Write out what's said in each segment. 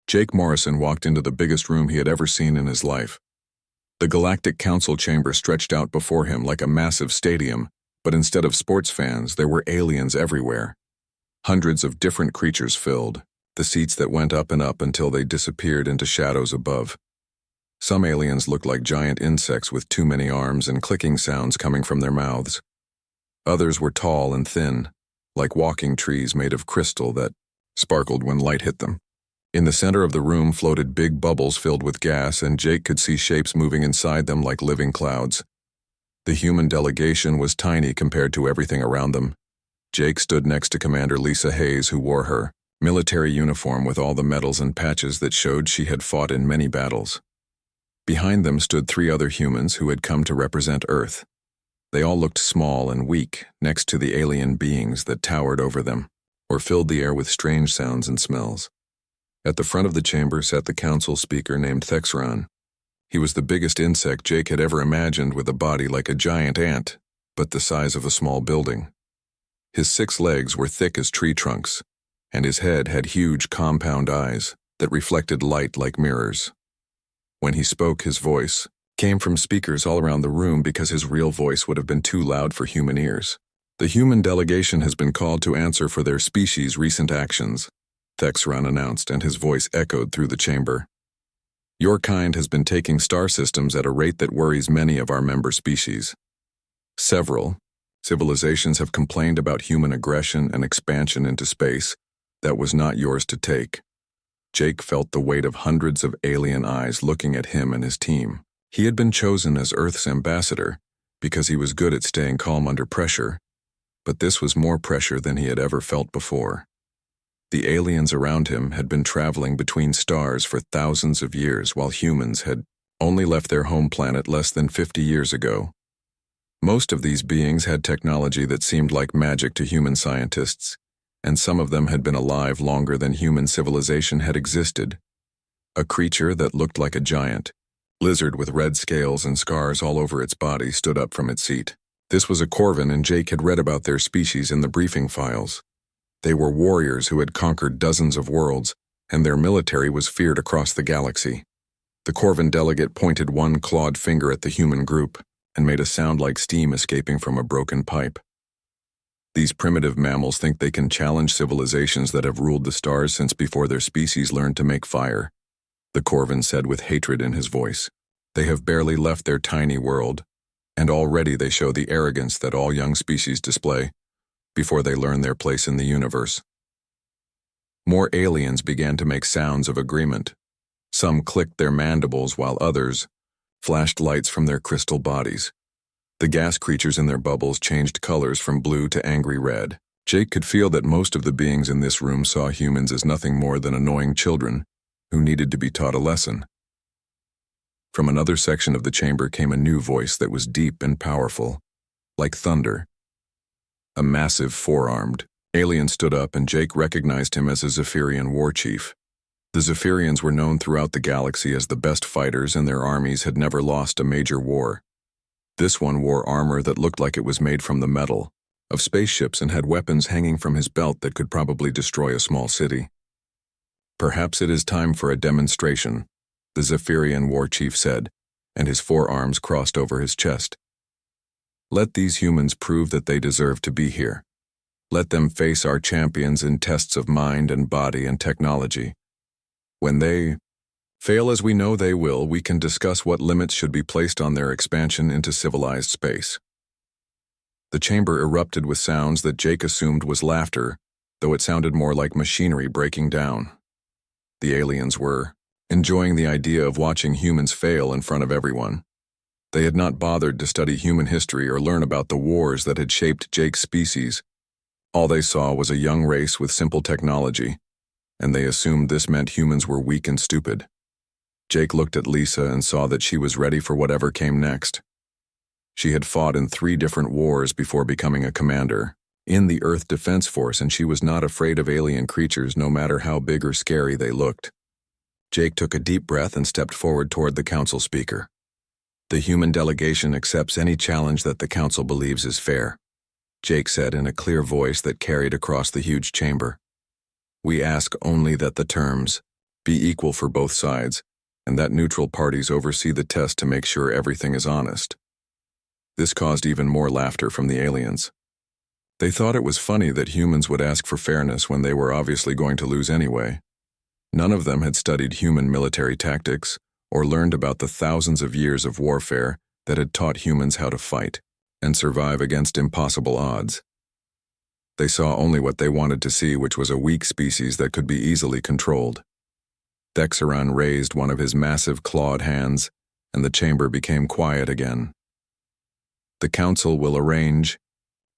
Jake Morrison walked into the biggest room he had ever seen in his life. The Galactic Council chamber stretched out before him like a massive stadium, but instead of sports fans, there were aliens everywhere. Hundreds of different creatures filled the seats that went up and up until they disappeared into shadows above. Some aliens looked like giant insects with too many arms and clicking sounds coming from their mouths. Others were tall and thin, like walking trees made of crystal that sparkled when light hit them. In the center of the room floated big bubbles filled with gas, and Jake could see shapes moving inside them like living clouds. The human delegation was tiny compared to everything around them. Jake stood next to Commander Lisa Hayes, who wore her military uniform with all the medals and patches that showed she had fought in many battles. Behind them stood 3 other humans who had come to represent Earth. They all looked small and weak next to the alien beings that towered over them, or filled the air with strange sounds and smells. At the front of the chamber sat the council speaker named Thexron. He was the biggest insect Jake had ever imagined, with a body like a giant ant, but the size of a small building. His 6 legs were thick as tree trunks, and his head had huge compound eyes that reflected light like mirrors. When he spoke, his voice came from speakers all around the room because his real voice would have been too loud for human ears. The human delegation has been called to answer for their species' recent actions, Thexron announced, and his voice echoed through the chamber. Your kind has been taking star systems at a rate that worries many of our member species. Several civilizations have complained about human aggression and expansion into space that was not yours to take. Jake felt the weight of hundreds of alien eyes looking at him and his team. He had been chosen as Earth's ambassador because he was good at staying calm under pressure, but this was more pressure than he had ever felt before. The aliens around him had been traveling between stars for thousands of years, while humans had only left their home planet less than 50 years ago. Most of these beings had technology that seemed like magic to human scientists, and some of them had been alive longer than human civilization had existed. A creature that looked like a giant lizard with red scales and scars all over its body stood up from its seat. This was a Corvin, and Jake had read about their species in the briefing files. They were warriors who had conquered dozens of worlds, and their military was feared across the galaxy. The Corvin delegate pointed one clawed finger at the human group and made a sound like steam escaping from a broken pipe. These primitive mammals think they can challenge civilizations that have ruled the stars since before their species learned to make fire, the Corvin said with hatred in his voice. They have barely left their tiny world, and already they show the arrogance that all young species display before they learn their place in the universe. More aliens began to make sounds of agreement. Some clicked their mandibles while others flashed lights from their crystal bodies. The gas creatures in their bubbles changed colors from blue to angry red. Jake could feel that most of the beings in this room saw humans as nothing more than annoying children who needed to be taught a lesson. From another section of the chamber came a new voice that was deep and powerful, like thunder. A massive 4-armed alien stood up, and Jake recognized him as a Zephyrian war chief. The Zephyrians were known throughout the galaxy as the best fighters, and their armies had never lost a major war. This one wore armor that looked like it was made from the metal of spaceships and had weapons hanging from his belt that could probably destroy a small city. Perhaps it is time for a demonstration, the Zephyrian war chief said, and his 4 arms crossed over his chest. Let these humans prove that they deserve to be here. Let them face our champions in tests of mind and body and technology. When they fail, as we know they will, we can discuss what limits should be placed on their expansion into civilized space. The chamber erupted with sounds that Jake assumed was laughter, though it sounded more like machinery breaking down. The aliens were enjoying the idea of watching humans fail in front of everyone. They had not bothered to study human history or learn about the wars that had shaped Jake's species. All they saw was a young race with simple technology, and they assumed this meant humans were weak and stupid. Jake looked at Lisa and saw that she was ready for whatever came next. She had fought in 3 different wars before becoming a commander in the Earth Defense Force, and she was not afraid of alien creatures no matter how big or scary they looked. Jake took a deep breath and stepped forward toward the council speaker. The human delegation accepts any challenge that the council believes is fair, Jake said in a clear voice that carried across the huge chamber. We ask only that the terms be equal for both sides, and that neutral parties oversee the test to make sure everything is honest. This caused even more laughter from the aliens. They thought it was funny that humans would ask for fairness when they were obviously going to lose anyway. None of them had studied human military tactics or learned about the thousands of years of warfare that had taught humans how to fight and survive against impossible odds. They saw only what they wanted to see, which was a weak species that could be easily controlled. Dexeron raised one of his massive clawed hands, and the chamber became quiet again. The council will arrange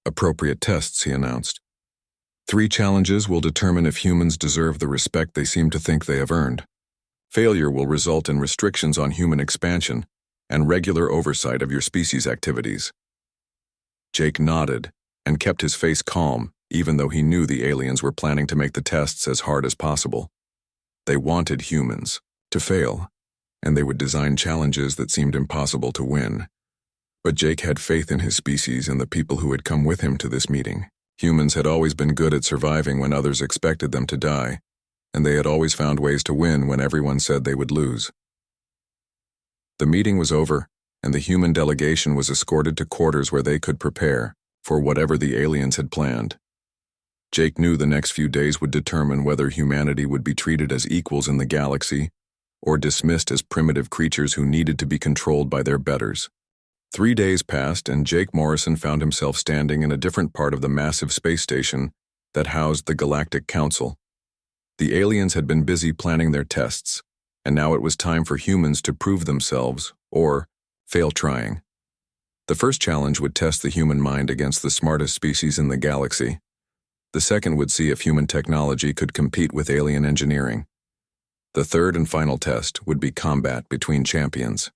appropriate tests, he announced. 3 challenges will determine if humans deserve the respect they seem to think they have earned. Failure will result in restrictions on human expansion and regular oversight of your species' activities. Jake nodded and kept his face calm, even though he knew the aliens were planning to make the tests as hard as possible. They wanted humans to fail, and they would design challenges that seemed impossible to win. But Jake had faith in his species and the people who had come with him to this meeting. Humans had always been good at surviving when others expected them to die, and they had always found ways to win when everyone said they would lose. The meeting was over, and the human delegation was escorted to quarters where they could prepare for whatever the aliens had planned. Jake knew the next few days would determine whether humanity would be treated as equals in the galaxy or dismissed as primitive creatures who needed to be controlled by their betters. 3 days passed, and Jake Morrison found himself standing in a different part of the massive space station that housed the Galactic Council. The aliens had been busy planning their tests, and now it was time for humans to prove themselves or fail trying. The first challenge would test the human mind against the smartest species in the galaxy. The second would see if human technology could compete with alien engineering. The third and final test would be combat between champions.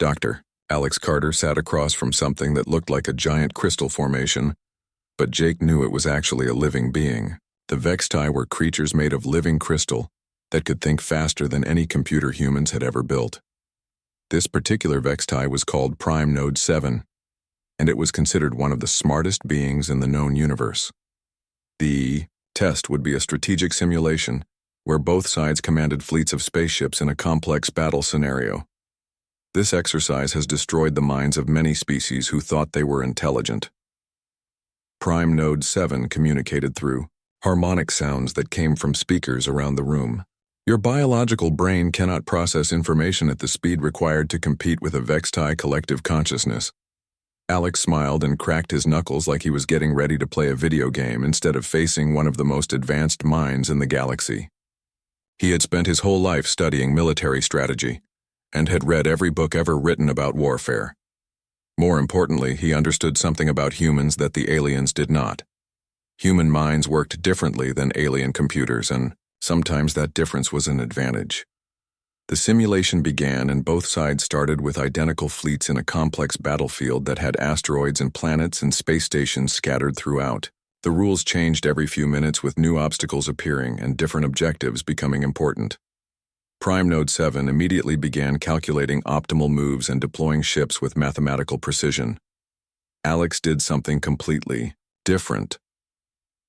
Dr. Alex Carter sat across from something that looked like a giant crystal formation, but Jake knew it was actually a living being. The Vexti were creatures made of living crystal that could think faster than any computer humans had ever built. This particular Vexti was called Prime Node 7, and it was considered one of the smartest beings in the known universe. The test would be a strategic simulation where both sides commanded fleets of spaceships in a complex battle scenario. This exercise has destroyed the minds of many species who thought they were intelligent. Prime Node 7 communicated through harmonic sounds that came from speakers around the room. Your biological brain cannot process information at the speed required to compete with a Vexti collective consciousness. Alex smiled and cracked his knuckles like he was getting ready to play a video game instead of facing one of the most advanced minds in the galaxy. He had spent his whole life studying military strategy and had read every book ever written about warfare. More importantly, he understood something about humans that the aliens did not. Human minds worked differently than alien computers, and sometimes that difference was an advantage. The simulation began, and both sides started with identical fleets in a complex battlefield that had asteroids and planets and space stations scattered throughout. The rules changed every few minutes, with new obstacles appearing and different objectives becoming important. Prime Node 7 immediately began calculating optimal moves and deploying ships with mathematical precision. Alex did something completely different.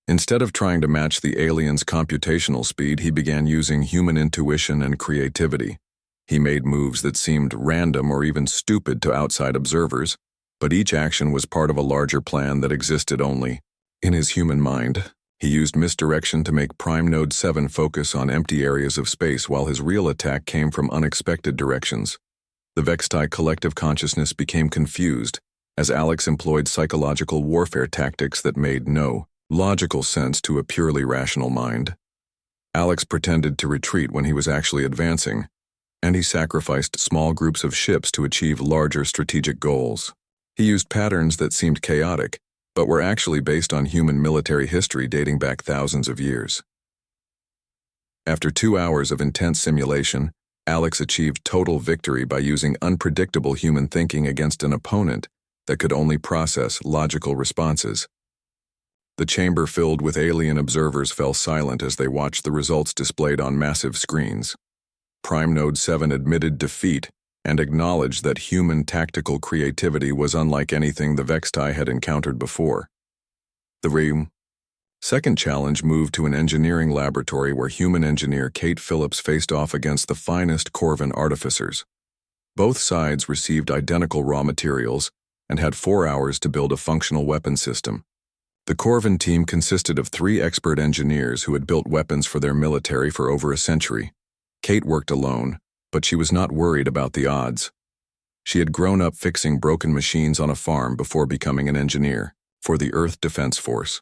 Instead of trying to match the aliens' computational speed, he began using human intuition and creativity. He made moves that seemed random or even stupid to outside observers, but each action was part of a larger plan that existed only in his human mind. He used misdirection to make Prime Node 7 focus on empty areas of space while his real attack came from unexpected directions. The Vexti collective consciousness became confused as Alex employed psychological warfare tactics that made no logical sense to a purely rational mind. Alex pretended to retreat when he was actually advancing, and he sacrificed small groups of ships to achieve larger strategic goals. He used patterns that seemed chaotic, but were actually based on human military history dating back thousands of years. After 2 hours of intense simulation, Alex achieved total victory by using unpredictable human thinking against an opponent that could only process logical responses. The chamber filled with alien observers fell silent as they watched the results displayed on massive screens. Prime Node 7 admitted defeat and acknowledged that human tactical creativity was unlike anything the Vexti had encountered before. The room Second challenge moved to an engineering laboratory where human engineer Kate Phillips faced off against the finest Corvan artificers. Both sides received identical raw materials and had 4 hours to build a functional weapon system. The Corvan team consisted of 3 expert engineers who had built weapons for their military for over a century. Kate worked alone, but she was not worried about the odds. She had grown up fixing broken machines on a farm before becoming an engineer for the Earth Defense Force.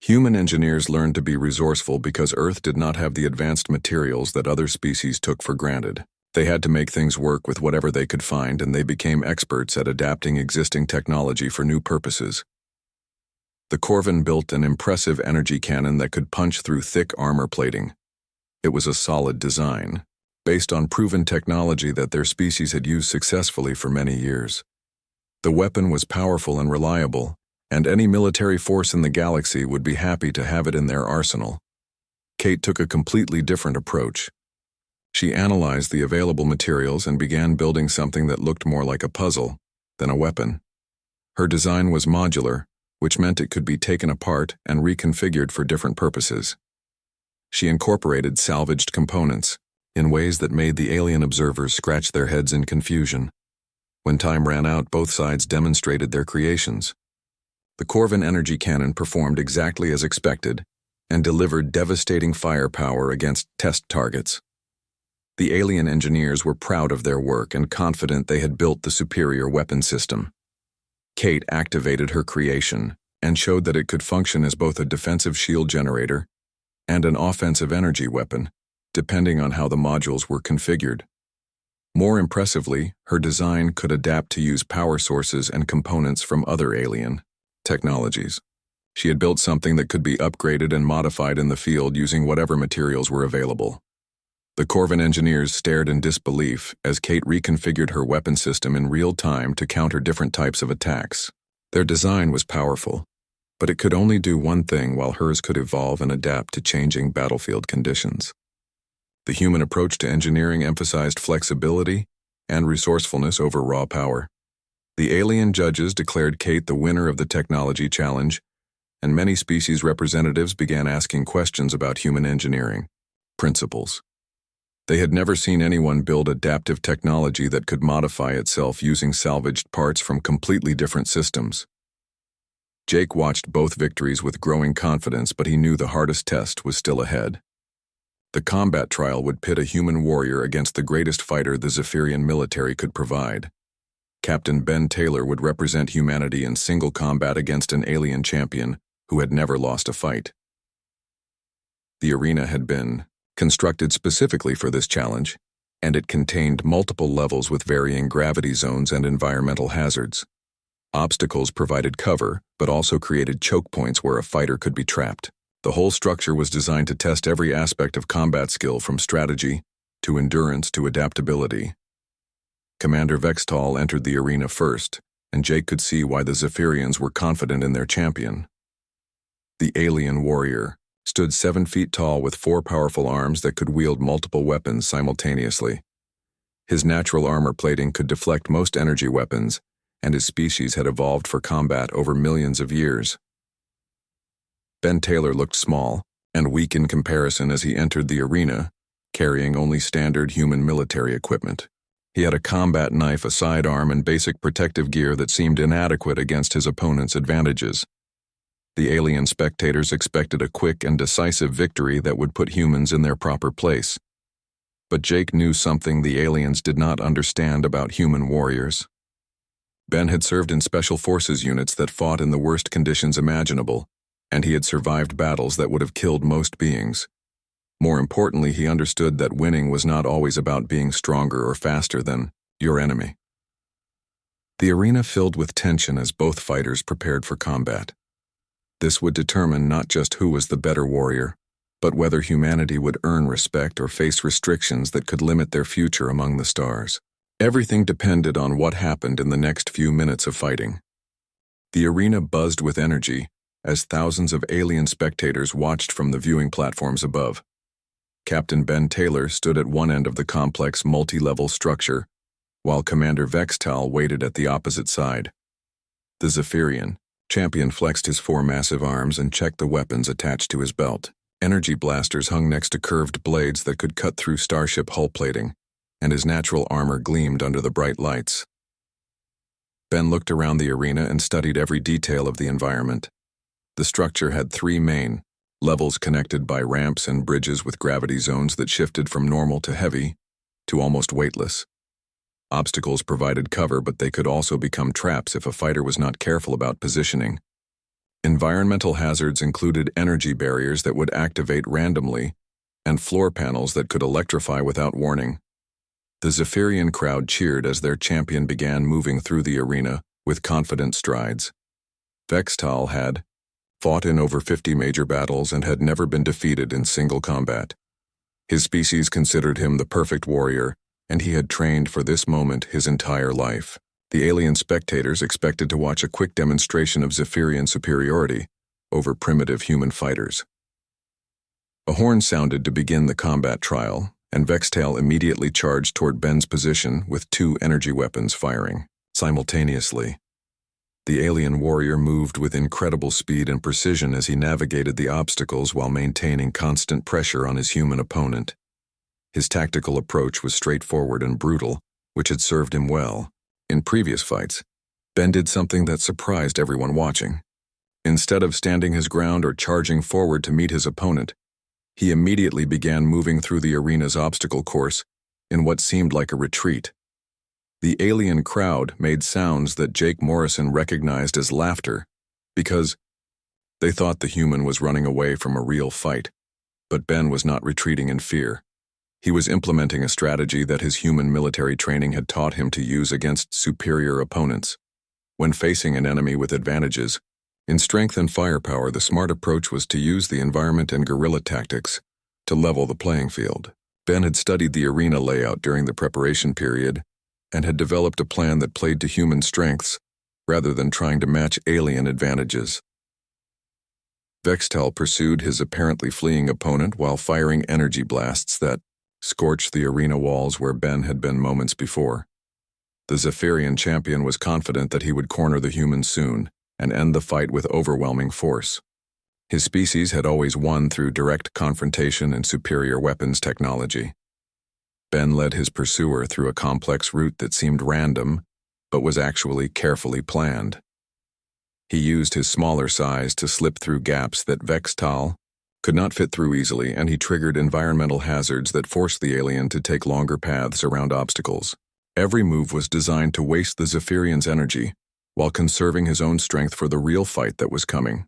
Human engineers learned to be resourceful because Earth did not have the advanced materials that other species took for granted. They had to make things work with whatever they could find, and they became experts at adapting existing technology for new purposes. The Corvan built an impressive energy cannon that could punch through thick armor plating. It was a solid design, based on proven technology that their species had used successfully for many years. The weapon was powerful and reliable, and any military force in the galaxy would be happy to have it in their arsenal. Kate took a completely different approach. She analyzed the available materials and began building something that looked more like a puzzle than a weapon. Her design was modular, which meant it could be taken apart and reconfigured for different purposes. She incorporated salvaged components in ways that made the alien observers scratch their heads in confusion. When time ran out, both sides demonstrated their creations. The Corvan energy cannon performed exactly as expected and delivered devastating firepower against test targets. The alien engineers were proud of their work and confident they had built the superior weapon system. Kate activated her creation and showed that it could function as both a defensive shield generator and an offensive energy weapon, depending on how the modules were configured. More impressively, her design could adapt to use power sources and components from other alien technologies. She had built something that could be upgraded and modified in the field using whatever materials were available. The Corvan engineers stared in disbelief as Kate reconfigured her weapon system in real time to counter different types of attacks. Their design was powerful, but it could only do one thing while hers could evolve and adapt to changing battlefield conditions. The human approach to engineering emphasized flexibility and resourcefulness over raw power. The alien judges declared Kate the winner of the technology challenge, and many species representatives began asking questions about human engineering principles. They had never seen anyone build adaptive technology that could modify itself using salvaged parts from completely different systems. Jake watched both victories with growing confidence, but he knew the hardest test was still ahead. The combat trial would pit a human warrior against the greatest fighter the Zephyrian military could provide. Captain Ben Taylor would represent humanity in single combat against an alien champion who had never lost a fight. The arena had been constructed specifically for this challenge, and it contained multiple levels with varying gravity zones and environmental hazards. Obstacles provided cover, but also created choke points where a fighter could be trapped. The whole structure was designed to test every aspect of combat skill, from strategy to endurance to adaptability. Commander Vextall entered the arena first, and Jake could see why the Zephyrians were confident in their champion. The alien warrior stood 7 feet tall with 4 powerful arms that could wield multiple weapons simultaneously. His natural armor plating could deflect most energy weapons, and his species had evolved for combat over millions of years. Ben Taylor looked small and weak in comparison as he entered the arena, carrying only standard human military equipment. He had a combat knife, a sidearm, and basic protective gear that seemed inadequate against his opponent's advantages. The alien spectators expected a quick and decisive victory that would put humans in their proper place. But Jake knew something the aliens did not understand about human warriors. Ben had served in special forces units that fought in the worst conditions imaginable, and he had survived battles that would have killed most beings. More importantly, he understood that winning was not always about being stronger or faster than your enemy. The arena filled with tension as both fighters prepared for combat. This would determine not just who was the better warrior, but whether humanity would earn respect or face restrictions that could limit their future among the stars. Everything depended on what happened in the next few minutes of fighting. The arena buzzed with energy as thousands of alien spectators watched from the viewing platforms above. Captain Ben Taylor stood at one end of the complex multi-level structure, while Commander Vextall waited at the opposite side. The Zephyrian Champion flexed his four massive arms and checked the weapons attached to his belt. Energy blasters hung next to curved blades that could cut through starship hull plating, and his natural armor gleamed under the bright lights. Ben looked around the arena and studied every detail of the environment. The structure had three main levels connected by ramps and bridges with gravity zones that shifted from normal to heavy to almost weightless. Obstacles provided cover, but they could also become traps if a fighter was not careful about positioning. Environmental hazards included energy barriers that would activate randomly and floor panels that could electrify without warning. The Zephyrian crowd cheered as their champion began moving through the arena with confident strides. Vextal had fought in over 50 major battles and had never been defeated in single combat. His species considered him the perfect warrior, and he had trained for this moment his entire life. The alien spectators expected to watch a quick demonstration of Zephyrian superiority over primitive human fighters. A horn sounded to begin the combat trial, and Vextal immediately charged toward Ben's position with two energy weapons firing simultaneously. The alien warrior moved with incredible speed and precision as he navigated the obstacles while maintaining constant pressure on his human opponent. His tactical approach was straightforward and brutal, which had served him well. In previous fights, Ben did something that surprised everyone watching. Instead of standing his ground or charging forward to meet his opponent, he immediately began moving through the arena's obstacle course in what seemed like a retreat. The alien crowd made sounds that Jake Morrison recognized as laughter because they thought the human was running away from a real fight, but Ben was not retreating in fear. He was implementing a strategy that his human military training had taught him to use against superior opponents. When facing an enemy with advantages, in strength and firepower, the smart approach was to use the environment and guerrilla tactics to level the playing field. Ben had studied the arena layout during the preparation period and had developed a plan that played to human strengths rather than trying to match alien advantages. Vextal pursued his apparently fleeing opponent while firing energy blasts that scorched the arena walls where Ben had been moments before. The Zephyrian champion was confident that he would corner the human soon and end the fight with overwhelming force. His species had always won through direct confrontation and superior weapons technology. Ben led his pursuer through a complex route that seemed random, but was actually carefully planned. He used his smaller size to slip through gaps that Vextal could not fit through easily, and he triggered environmental hazards that forced the alien to take longer paths around obstacles. Every move was designed to waste the Zephyrian's energy, while conserving his own strength for the real fight that was coming.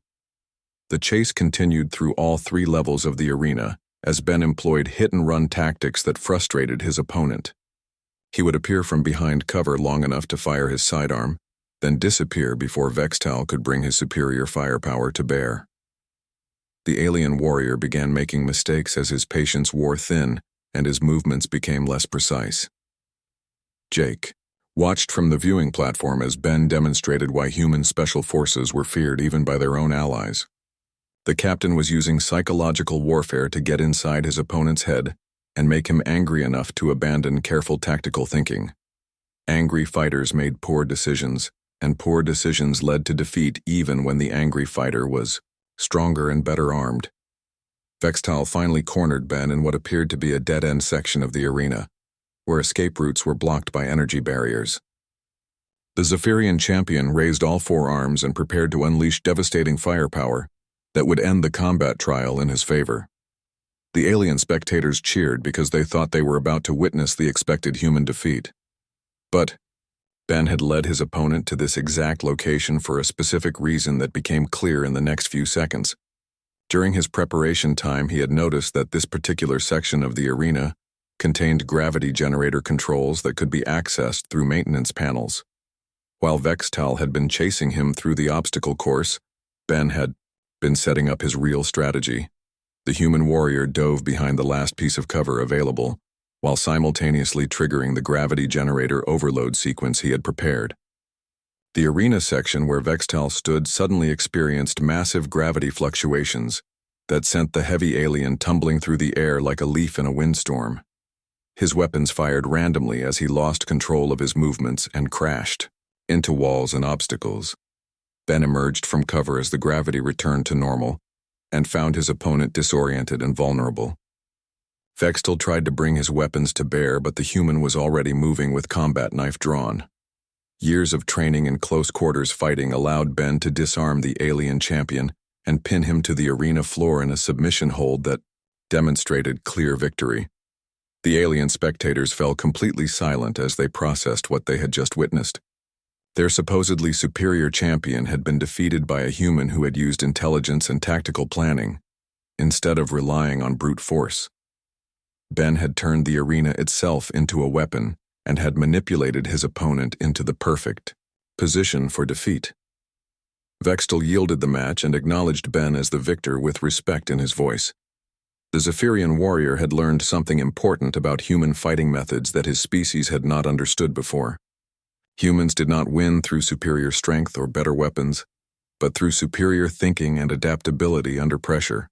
The chase continued through all three levels of the arena, as Ben employed hit-and-run tactics that frustrated his opponent. He would appear from behind cover long enough to fire his sidearm, then disappear before Vextal could bring his superior firepower to bear. The alien warrior began making mistakes as his patience wore thin and his movements became less precise. Jake watched from the viewing platform as Ben demonstrated why human special forces were feared even by their own allies. The captain was using psychological warfare to get inside his opponent's head and make him angry enough to abandon careful tactical thinking. Angry fighters made poor decisions, and poor decisions led to defeat even when the angry fighter was stronger and better armed. Vextal finally cornered Ben in what appeared to be a dead-end section of the arena, where escape routes were blocked by energy barriers. The Zephyrian champion raised all four arms and prepared to unleash devastating firepower that would end the combat trial in his favor. The alien spectators cheered because they thought they were about to witness the expected human defeat. But Ben had led his opponent to this exact location for a specific reason that became clear in the next few seconds. During his preparation time, he had noticed that this particular section of the arena contained gravity generator controls that could be accessed through maintenance panels. While Vextal had been chasing him through the obstacle course, Ben had been setting up his real strategy. The human warrior dove behind the last piece of cover available, while simultaneously triggering the gravity generator overload sequence he had prepared. The arena section where Vextal stood suddenly experienced massive gravity fluctuations that sent the heavy alien tumbling through the air like a leaf in a windstorm. His weapons fired randomly as he lost control of his movements and crashed into walls and obstacles. Ben emerged from cover as the gravity returned to normal and found his opponent disoriented and vulnerable. Vextel tried to bring his weapons to bear, but the human was already moving with combat knife drawn. Years of training in close quarters fighting allowed Ben to disarm the alien champion and pin him to the arena floor in a submission hold that demonstrated clear victory. The alien spectators fell completely silent as they processed what they had just witnessed. Their supposedly superior champion had been defeated by a human who had used intelligence and tactical planning, instead of relying on brute force. Ben had turned the arena itself into a weapon and had manipulated his opponent into the perfect position for defeat. Vextel yielded the match and acknowledged Ben as the victor with respect in his voice. The Zephyrian warrior had learned something important about human fighting methods that his species had not understood before. Humans did not win through superior strength or better weapons, but through superior thinking and adaptability under pressure.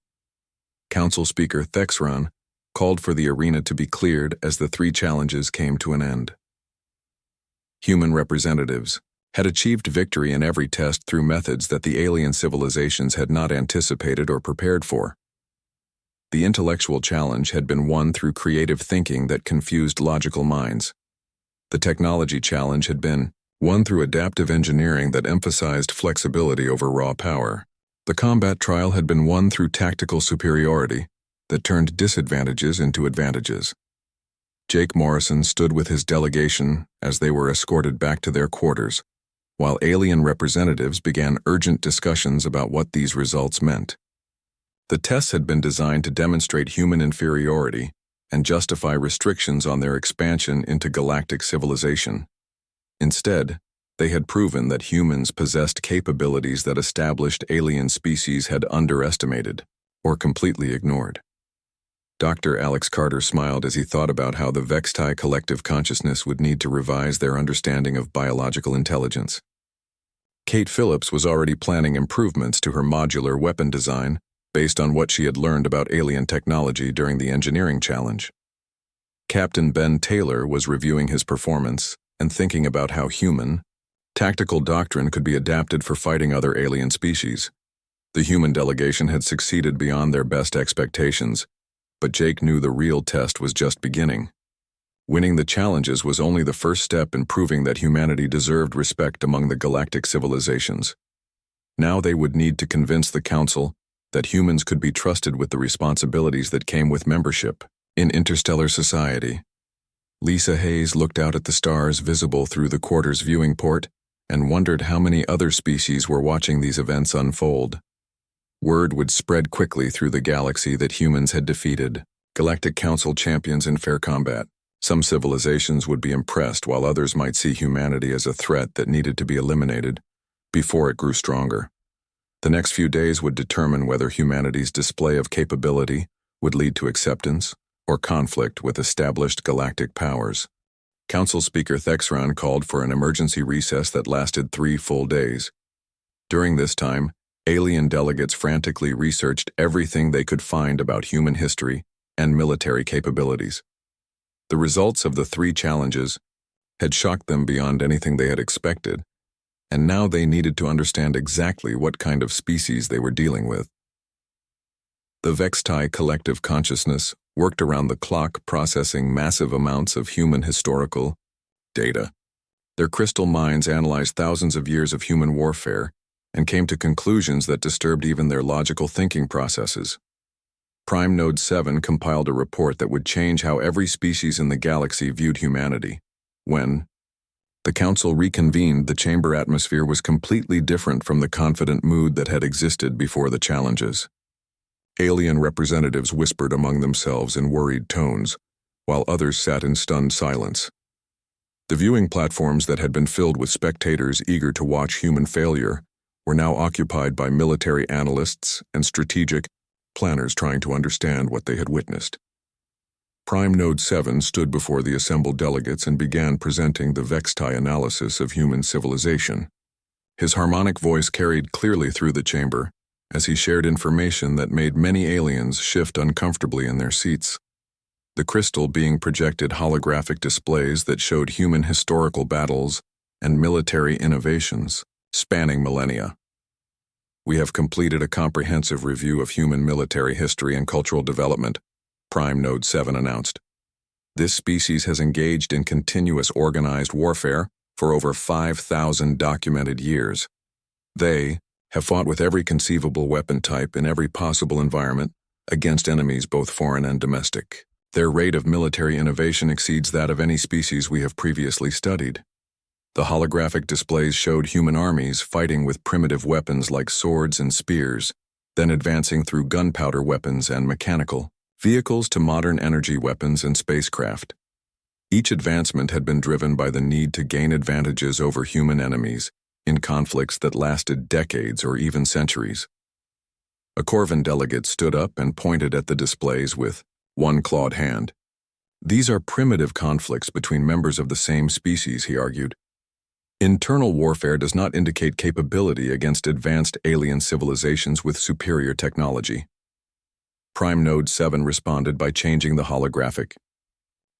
Council Speaker Thexron called for the arena to be cleared as the 3 challenges came to an end. Human representatives had achieved victory in every test through methods that the alien civilizations had not anticipated or prepared for. The intellectual challenge had been won through creative thinking that confused logical minds. The technology challenge had been won through adaptive engineering that emphasized flexibility over raw power. The combat trial had been won through tactical superiority that turned disadvantages into advantages. Jake Morrison stood with his delegation as they were escorted back to their quarters, while alien representatives began urgent discussions about what these results meant. The tests had been designed to demonstrate human inferiority and justify restrictions on their expansion into galactic civilization. Instead, they had proven that humans possessed capabilities that established alien species had underestimated or completely ignored. Dr. Alex Carter smiled as he thought about how the Vextai collective consciousness would need to revise their understanding of biological intelligence. Kate Phillips was already planning improvements to her modular weapon design based on what she had learned about alien technology during the engineering challenge. Captain Ben Taylor was reviewing his performance and thinking about how human, tactical doctrine could be adapted for fighting other alien species. The human delegation had succeeded beyond their best expectations, but Jake knew the real test was just beginning. Winning the challenges was only the first step in proving that humanity deserved respect among the galactic civilizations. Now they would need to convince the Council that humans could be trusted with the responsibilities that came with membership in interstellar society. Lisa Hayes looked out at the stars visible through the quarter's viewing port and wondered how many other species were watching these events unfold. Word would spread quickly through the galaxy that humans had defeated Galactic Council champions in fair combat. Some civilizations would be impressed, while others might see humanity as a threat that needed to be eliminated before it grew stronger. The next few days would determine whether humanity's display of capability would lead to acceptance or conflict with established galactic powers. Council Speaker Thexron called for an emergency recess that lasted 3 full days. During this time, alien delegates frantically researched everything they could find about human history and military capabilities. The results of the 3 challenges had shocked them beyond anything they had expected, and now they needed to understand exactly what kind of species they were dealing with. The Vextai collective consciousness worked around the clock, processing massive amounts of human historical data. Their crystal minds analyzed thousands of years of human warfare and came to conclusions that disturbed even their logical thinking processes. Prime Node 7 compiled a report that would change how every species in the galaxy viewed humanity. When the Council reconvened, the chamber atmosphere was completely different from the confident mood that had existed before the challenges. Alien representatives whispered among themselves in worried tones, while others sat in stunned silence. The viewing platforms that had been filled with spectators eager to watch human failure were now occupied by military analysts and strategic planners trying to understand what they had witnessed. Prime Node 7 stood before the assembled delegates and began presenting the Vextai analysis of human civilization. His harmonic voice carried clearly through the chamber as he shared information that made many aliens shift uncomfortably in their seats. The crystal being projected holographic displays that showed human historical battles and military innovations spanning millennia. We have completed a comprehensive review of human military history and cultural development, Prime Node 7 announced. This species has engaged in continuous organized warfare for over 5,000 documented years. They have fought with every conceivable weapon type in every possible environment against enemies both foreign and domestic. Their rate of military innovation exceeds that of any species we have previously studied. The holographic displays showed human armies fighting with primitive weapons like swords and spears, then advancing through gunpowder weapons and mechanical vehicles to modern energy weapons and spacecraft. Each advancement had been driven by the need to gain advantages over human enemies in conflicts that lasted decades or even centuries. A Corvan delegate stood up and pointed at the displays with one clawed hand. These are primitive conflicts between members of the same species, he argued. Internal warfare does not indicate capability against advanced alien civilizations with superior technology. Prime Node 7 responded by changing the holographic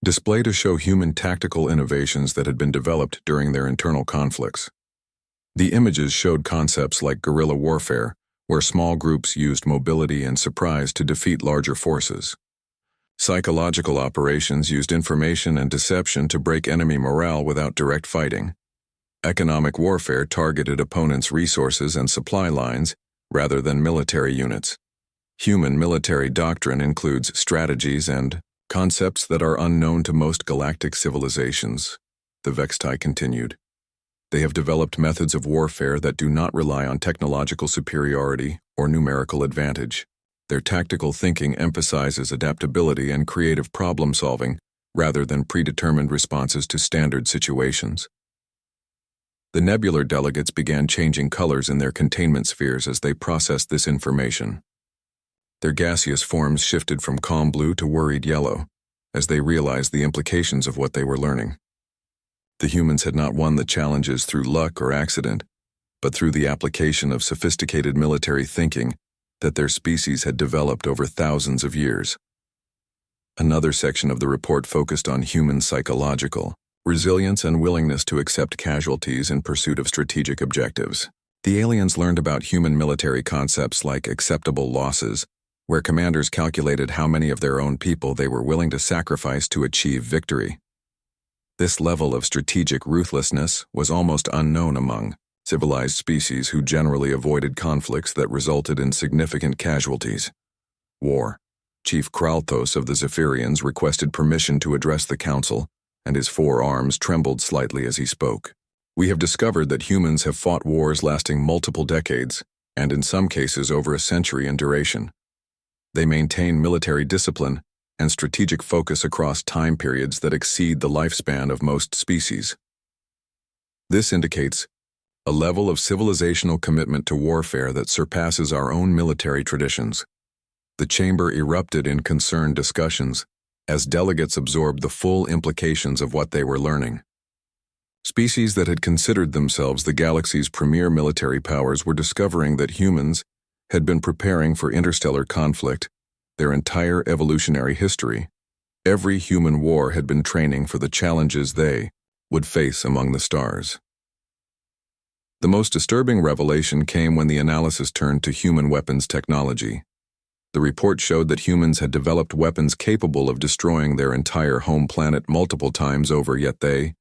display to show human tactical innovations that had been developed during their internal conflicts. The images showed concepts like guerrilla warfare, where small groups used mobility and surprise to defeat larger forces. Psychological operations used information and deception to break enemy morale without direct fighting. Economic warfare targeted opponents' resources and supply lines rather than military units. Human military doctrine includes strategies and concepts that are unknown to most galactic civilizations, the Vextai continued. They have developed methods of warfare that do not rely on technological superiority or numerical advantage. Their tactical thinking emphasizes adaptability and creative problem-solving rather than predetermined responses to standard situations. The nebular delegates began changing colors in their containment spheres as they processed this information. Their gaseous forms shifted from calm blue to worried yellow as they realized the implications of what they were learning. The humans had not won the challenges through luck or accident, but through the application of sophisticated military thinking that their species had developed over thousands of years. Another section of the report focused on human psychological resilience and willingness to accept casualties in pursuit of strategic objectives. The aliens learned about human military concepts like acceptable losses, where commanders calculated how many of their own people they were willing to sacrifice to achieve victory. This level of strategic ruthlessness was almost unknown among civilized species who generally avoided conflicts that resulted in significant casualties. War. Chief Kralthos of the Zephyrians requested permission to address the council, and his forearms trembled slightly as he spoke. We have discovered that humans have fought wars lasting multiple decades, and in some cases over a century in duration. They maintain military discipline and strategic focus across time periods that exceed the lifespan of most species. This indicates a level of civilizational commitment to warfare that surpasses our own military traditions. The chamber erupted in concerned discussions as delegates absorbed the full implications of what they were learning. Species that had considered themselves the galaxy's premier military powers were discovering that humans had been preparing for interstellar conflict their entire evolutionary history. Every human war had been training for the challenges they would face among the stars. The most disturbing revelation came when the analysis turned to human weapons technology. The report showed that humans had developed weapons capable of destroying their entire home planet multiple times over, yet they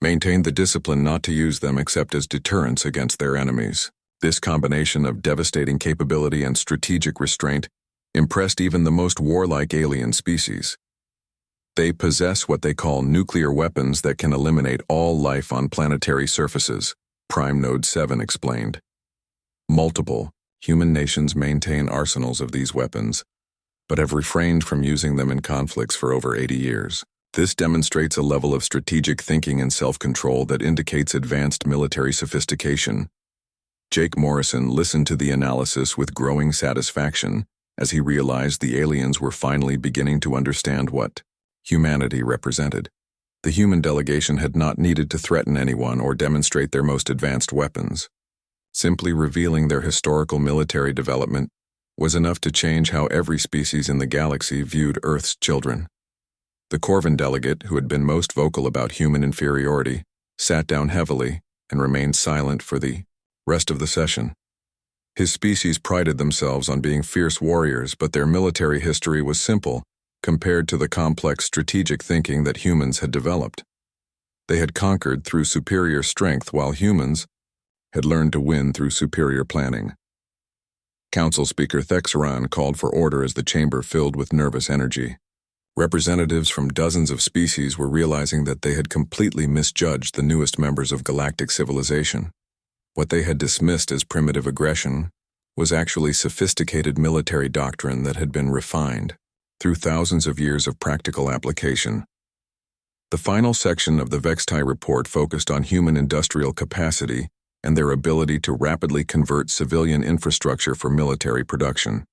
maintained the discipline not to use them except as deterrents against their enemies. This combination of devastating capability and strategic restraint impressed even the most warlike alien species. They possess what they call nuclear weapons that can eliminate all life on planetary surfaces, Prime Node 7 explained. Multiple human nations maintain arsenals of these weapons, but have refrained from using them in conflicts for over 80 years. This demonstrates a level of strategic thinking and self-control that indicates advanced military sophistication. Jake Morrison listened to the analysis with growing satisfaction as he realized the aliens were finally beginning to understand what humanity represented. The human delegation had not needed to threaten anyone or demonstrate their most advanced weapons. Simply revealing their historical military development was enough to change how every species in the galaxy viewed Earth's children. The Corvan delegate, who had been most vocal about human inferiority, sat down heavily and remained silent for the rest of the session. His species prided themselves on being fierce warriors, but their military history was simple compared to the complex strategic thinking that humans had developed. They had conquered through superior strength, while humans had learned to win through superior planning. Council Speaker Thexeron called for order as the chamber filled with nervous energy. Representatives from dozens of species were realizing that they had completely misjudged the newest members of galactic civilization. What they had dismissed as primitive aggression was actually sophisticated military doctrine that had been refined through thousands of years of practical application. The final section of the Vextai report focused on human industrial capacity and their ability to rapidly convert civilian infrastructure for military production.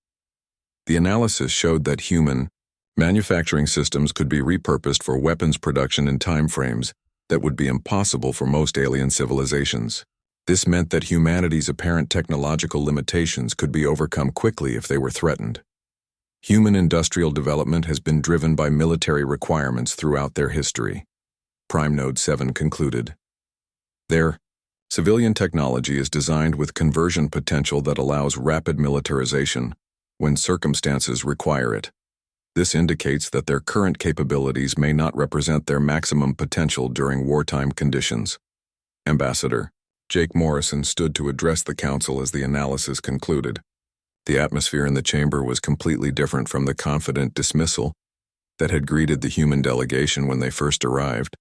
The analysis showed that human manufacturing systems could be repurposed for weapons production in timeframes that would be impossible for most alien civilizations. This meant that humanity's apparent technological limitations could be overcome quickly if they were threatened. Human industrial development has been driven by military requirements throughout their history. Prime Node 7 concluded. Their civilian technology is designed with conversion potential that allows rapid militarization when circumstances require it. This indicates that their current capabilities may not represent their maximum potential during wartime conditions. Ambassador Jake Morrison stood to address the council as the analysis concluded. The atmosphere in the chamber was completely different from the confident dismissal that had greeted the human delegation when they first arrived.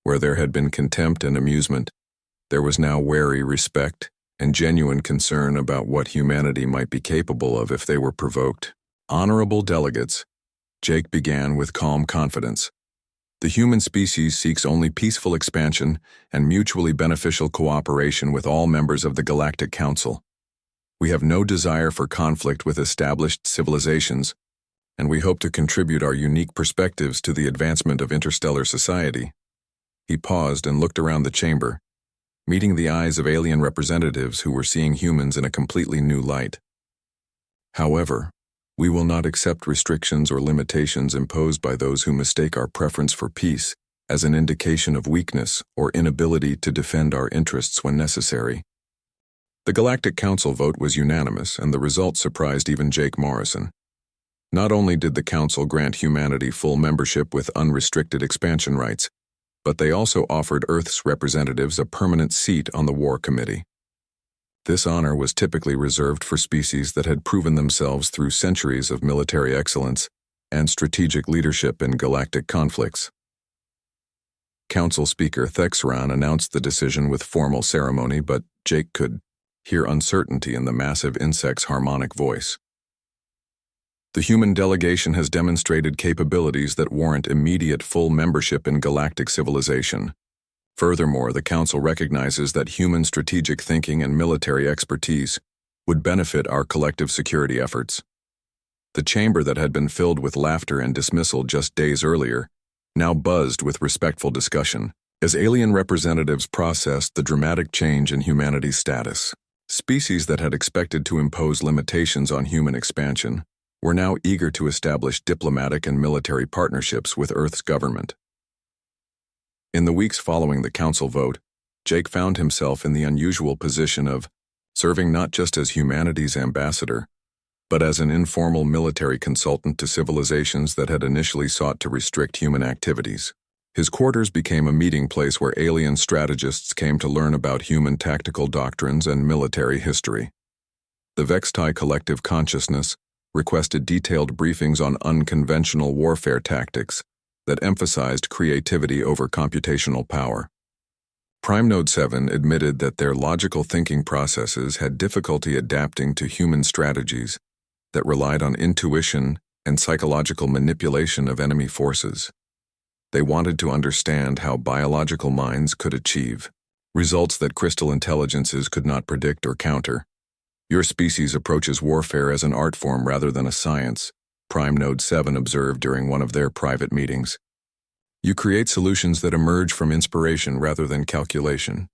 Where there had been contempt and amusement, there was now wary respect and genuine concern about what humanity might be capable of if they were provoked. Honorable delegates, Jake began with calm confidence. The human species seeks only peaceful expansion and mutually beneficial cooperation with all members of the Galactic Council. We have no desire for conflict with established civilizations, and we hope to contribute our unique perspectives to the advancement of interstellar society. He paused and looked around the chamber, meeting the eyes of alien representatives who were seeing humans in a completely new light. However, we will not accept restrictions or limitations imposed by those who mistake our preference for peace as an indication of weakness or inability to defend our interests when necessary. The Galactic Council vote was unanimous, and the result surprised even Jake Morrison. Not only did the Council grant humanity full membership with unrestricted expansion rights, but they also offered Earth's representatives a permanent seat on the War Committee. This honor was typically reserved for species that had proven themselves through centuries of military excellence and strategic leadership in galactic conflicts. Council Speaker Thexeron announced the decision with formal ceremony, but Jake could hear uncertainty in the massive insect's harmonic voice. The human delegation has demonstrated capabilities that warrant immediate full membership in galactic civilization. Furthermore, the Council recognizes that human strategic thinking and military expertise would benefit our collective security efforts. The chamber that had been filled with laughter and dismissal just days earlier now buzzed with respectful discussion as alien representatives processed the dramatic change in humanity's status. Species that had expected to impose limitations on human expansion were now eager to establish diplomatic and military partnerships with Earth's government. In the weeks following the Council vote, Jake found himself in the unusual position of serving not just as humanity's ambassador, but as an informal military consultant to civilizations that had initially sought to restrict human activities. His quarters became a meeting place where alien strategists came to learn about human tactical doctrines and military history. The Vextai Collective Consciousness requested detailed briefings on unconventional warfare tactics that emphasized creativity over computational power. Prime Node 7 admitted that their logical thinking processes had difficulty adapting to human strategies that relied on intuition and psychological manipulation of enemy forces. They wanted to understand how biological minds could achieve results that crystal intelligences could not predict or counter. Your species approaches warfare as an art form rather than a science, Prime Node 7 observed during one of their private meetings. You create solutions that emerge from inspiration rather than calculation,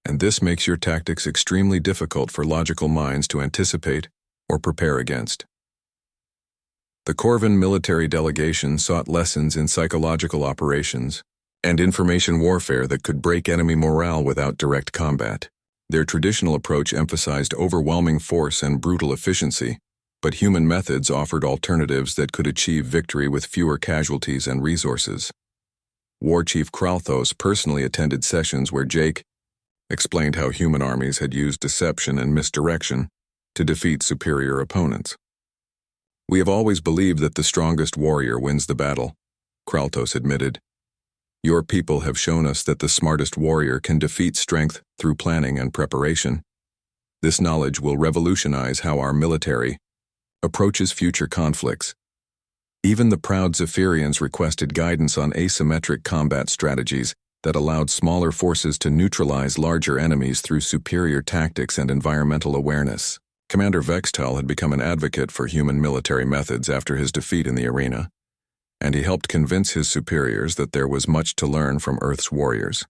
and this makes your tactics extremely difficult for logical minds to anticipate or prepare against. The Corvin military delegation sought lessons in psychological operations and information warfare that could break enemy morale without direct combat. Their traditional approach emphasized overwhelming force and brutal efficiency, but human methods offered alternatives that could achieve victory with fewer casualties and resources. War Chief Kralthos personally attended sessions where Jake explained how human armies had used deception and misdirection to defeat superior opponents. "We have always believed that the strongest warrior wins the battle," Kralthos admitted. "Your people have shown us that the smartest warrior can defeat strength through planning and preparation. This knowledge will revolutionize how our military approaches future conflicts." Even the proud Zephyrians requested guidance on asymmetric combat strategies that allowed smaller forces to neutralize larger enemies through superior tactics and environmental awareness. Commander Vextal had become an advocate for human military methods after his defeat in the arena, and he helped convince his superiors that there was much to learn from Earth's warriors.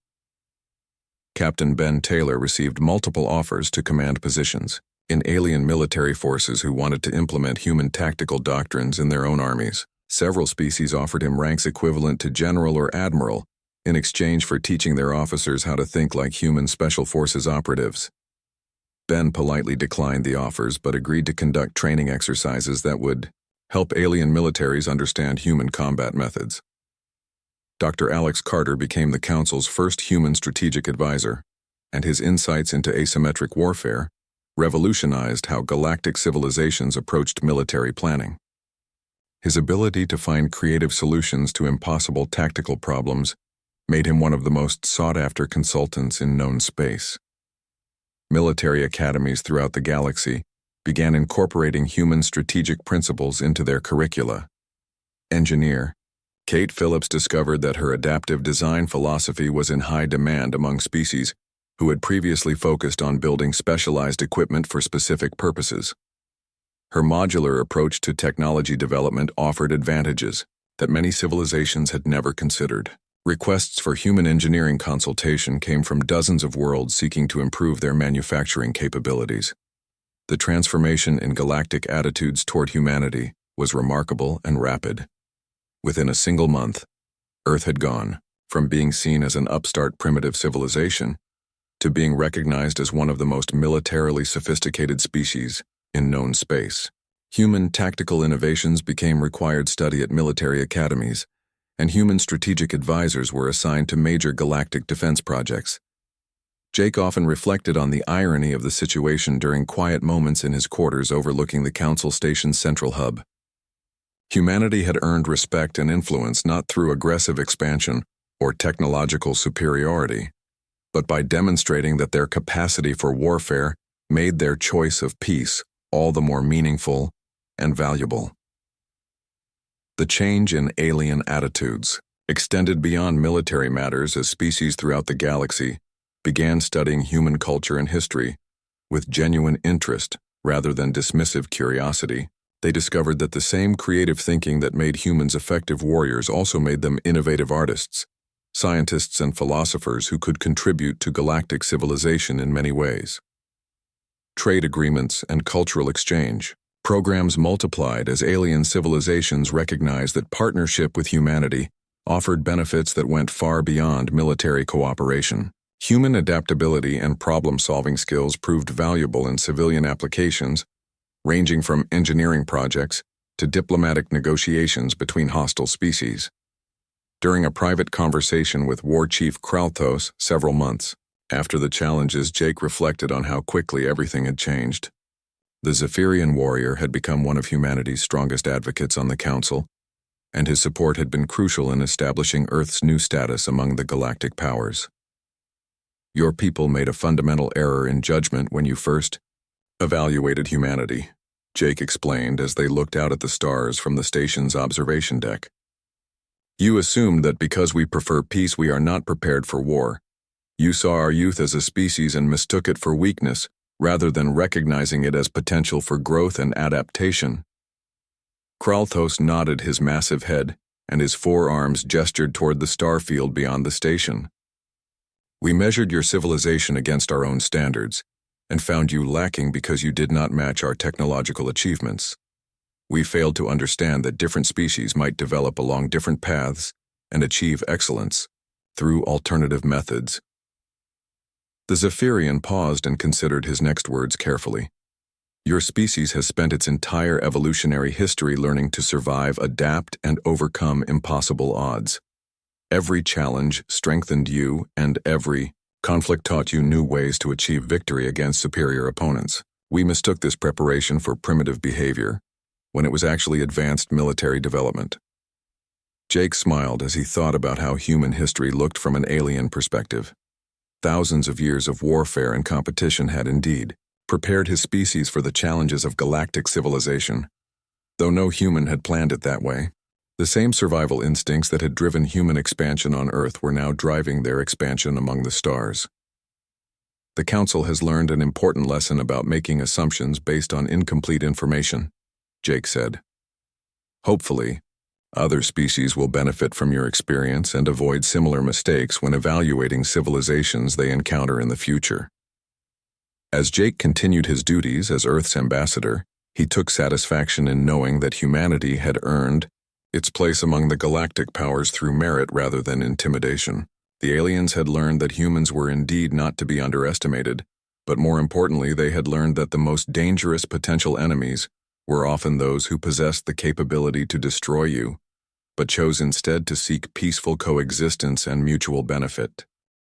Captain Ben Taylor received multiple offers to command positions in alien military forces who wanted to implement human tactical doctrines in their own armies. Several species offered him ranks equivalent to general or admiral in exchange for teaching their officers how to think like human special forces operatives. Ben politely declined the offers but agreed to conduct training exercises that would help alien militaries understand human combat methods. Dr. Alex Carter became the Council's first human strategic advisor, and his insights into asymmetric warfare revolutionized how galactic civilizations approached military planning. His ability to find creative solutions to impossible tactical problems made him one of the most sought-after consultants in known space. Military academies throughout the galaxy began incorporating human strategic principles into their curricula. Engineer Kate Phillips discovered that her adaptive design philosophy was in high demand among species who had previously focused on building specialized equipment for specific purposes. Her modular approach to technology development offered advantages that many civilizations had never considered. Requests for human engineering consultation came from dozens of worlds seeking to improve their manufacturing capabilities. The transformation in galactic attitudes toward humanity was remarkable and rapid. Within a single month, Earth had gone from being seen as an upstart primitive civilization to being recognized as one of the most militarily sophisticated species in known space. Human tactical innovations became required study at military academies, and human strategic advisors were assigned to major galactic defense projects. Jake often reflected on the irony of the situation during quiet moments in his quarters overlooking the Council Station's central hub. Humanity had earned respect and influence not through aggressive expansion or technological superiority, but by demonstrating that their capacity for warfare made their choice of peace all the more meaningful and valuable. The change in alien attitudes extended beyond military matters as species throughout the galaxy began studying human culture and history with genuine interest rather than dismissive curiosity. They discovered that the same creative thinking that made humans effective warriors also made them innovative artists, scientists, and philosophers who could contribute to galactic civilization in many ways. Trade agreements and cultural exchange programs multiplied as alien civilizations recognized that partnership with humanity offered benefits that went far beyond military cooperation. Human adaptability and problem-solving skills proved valuable in civilian applications, ranging from engineering projects to diplomatic negotiations between hostile species. During a private conversation with War Chief Kralthos several months after the challenges, Jake reflected on how quickly everything had changed. The Zephyrian warrior had become one of humanity's strongest advocates on the Council, and his support had been crucial in establishing Earth's new status among the galactic powers. "Your people made a fundamental error in judgment when you first evaluated humanity," Jake explained as they looked out at the stars from the station's observation deck. "You assumed that because we prefer peace we are not prepared for war. You saw our youth as a species and mistook it for weakness, rather than recognizing it as potential for growth and adaptation." Kralthos nodded his massive head, and his forearms gestured toward the star field beyond the station. "We measured your civilization against our own standards, and found you lacking because you did not match our technological achievements. We failed to understand that different species might develop along different paths and achieve excellence through alternative methods. The Zephyrian paused and considered his next words carefully. Your species has spent its entire evolutionary history learning to survive, adapt, and overcome impossible odds. Every challenge strengthened you, and every conflict taught you new ways to achieve victory against superior opponents. We mistook this preparation for primitive behavior, when it was actually advanced military development. Jake smiled as he thought about how human history looked from an alien perspective. Thousands of years of warfare and competition had indeed prepared his species for the challenges of galactic civilization. Though no human had planned it that way, the same survival instincts that had driven human expansion on Earth were now driving their expansion among the stars. The Council has learned an important lesson about making assumptions based on incomplete information, Jake said. Hopefully, other species will benefit from your experience and avoid similar mistakes when evaluating civilizations they encounter in the future. As Jake continued his duties as Earth's ambassador, he took satisfaction in knowing that humanity had earned its place among the galactic powers through merit rather than intimidation. The aliens had learned that humans were indeed not to be underestimated, but more importantly, they had learned that the most dangerous potential enemies were often those who possessed the capability to destroy you, but chose instead to seek peaceful coexistence and mutual benefit.